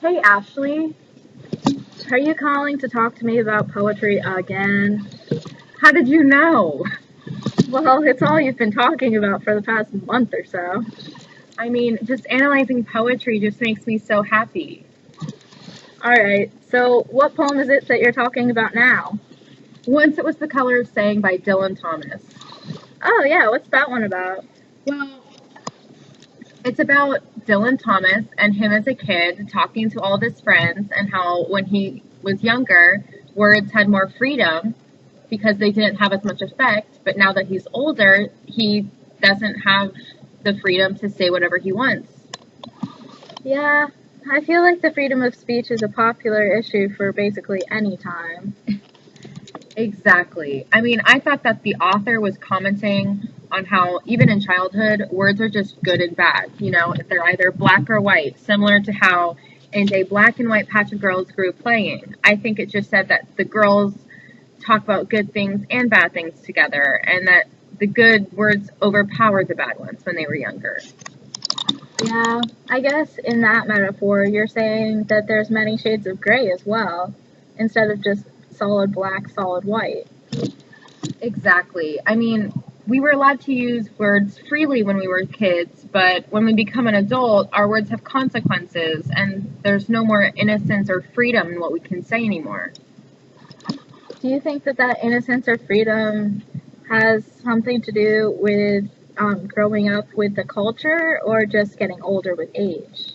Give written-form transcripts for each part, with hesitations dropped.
Hey Ashley, are you calling to talk to me about poetry again? How did you know? Well, it's all you've been talking about for the past month or so. I mean, just analyzing poetry just makes me so happy. Alright, so what poem is it that you're talking about now? Once It Was the Color of Saying by Dylan Thomas. Oh yeah, what's that one about? Well, it's about Dylan Thomas and him as a kid talking to all of his friends and how when he was younger, words had more freedom because they didn't have as much effect, but now that he's older, he doesn't have the freedom to say whatever he wants. Yeah, I feel like the freedom of speech is a popular issue for basically any time. Exactly. I mean, I thought that the author was commenting on how, even in childhood, words are just good and bad. You know, they're either black or white, similar to how in a black and white patch of girls grew playing. I think it just said that the girls talk about good things and bad things together, and that the good words overpowered the bad ones when they were younger. Yeah, I guess in that metaphor, you're saying that there's many shades of gray as well, instead of just solid black, solid white. Exactly. I mean, we were allowed to use words freely when we were kids, but when we become an adult, our words have consequences, and there's no more innocence or freedom in what we can say anymore. Do you think that that innocence or freedom has something to do with growing up with the culture or just getting older with age?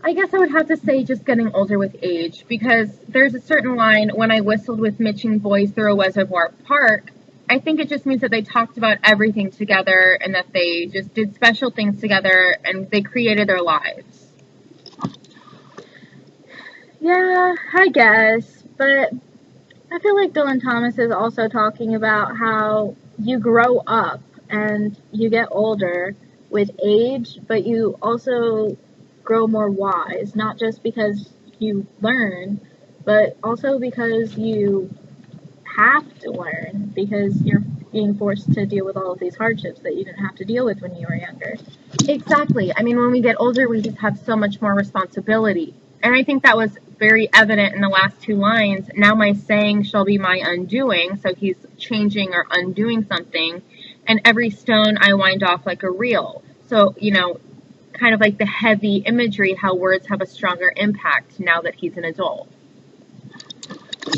I guess I would have to say just getting older with age, because there's a certain line when I whistled with Mitching boys through a reservoir park. I think it just means that they talked about everything together and that they just did special things together and they created their lives. Yeah, I guess, but I feel like Dylan Thomas is also talking about how you grow up and you get older with age, but you also grow more wise, not just because you learn, but also because you have to learn because you're being forced to deal with all of these hardships that you didn't have to deal with when you were younger. Exactly. I mean, when we get older, we just have so much more responsibility. And I think that was very evident in the last two lines. Now my saying shall be my undoing. So he's changing or undoing something. And every stone I wind off like a reel. So, kind of like the heavy imagery, how words have a stronger impact now that he's an adult.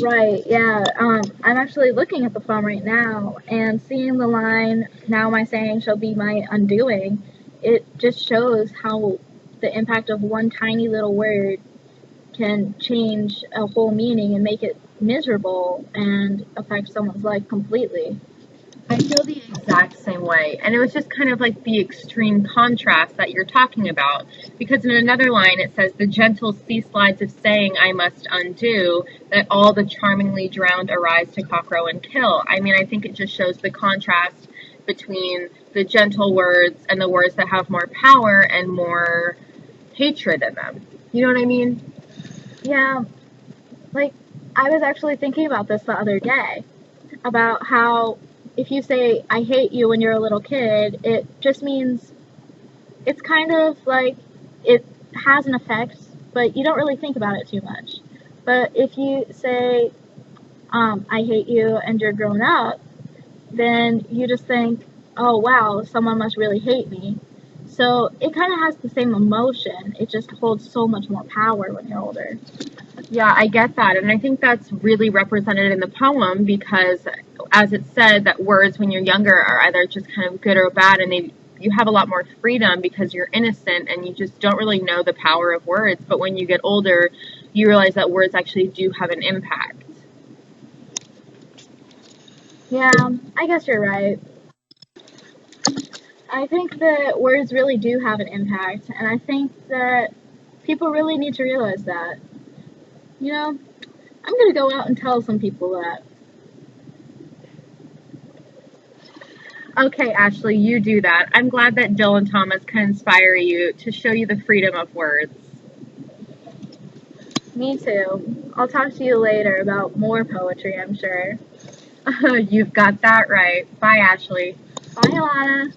Right, yeah. I'm actually looking at the poem right now and seeing the line, now my saying shall be my undoing. It just shows how the impact of one tiny little word can change a whole meaning and make it miserable and affect someone's life completely. I feel the exact same way. And it was just kind of like the extreme contrast that you're talking about. Because in another line it says, the gentle sea slides of saying I must undo, that all the charmingly drowned arise to cockrow and kill. I mean, I think it just shows the contrast between the gentle words and the words that have more power and more hatred in them. You know what I mean? Yeah, like I was actually thinking about this the other day about how if you say I hate you when you're a little kid, it just means it's kind of like it has an effect, but you don't really think about it too much. But if you say I hate you and you're grown up, then you just think, oh wow, someone must really hate me. So it kind of has the same emotion. It just holds so much more power when you're older. Yeah, I get that. And I think that's really represented in the poem because, as it said, that words when you're younger are either just kind of good or bad, and you have a lot more freedom because you're innocent and you just don't really know the power of words. But when you get older, you realize that words actually do have an impact. Yeah, I guess you're right. I think that words really do have an impact, and I think that people really need to realize that. You know, I'm gonna go out and tell some people that. Okay, Ashley, you do that. I'm glad that Dylan Thomas can inspire you to show you the freedom of words. Me too. I'll talk to you later about more poetry, I'm sure. You've got that right. Bye, Ashley. Bye, Alana.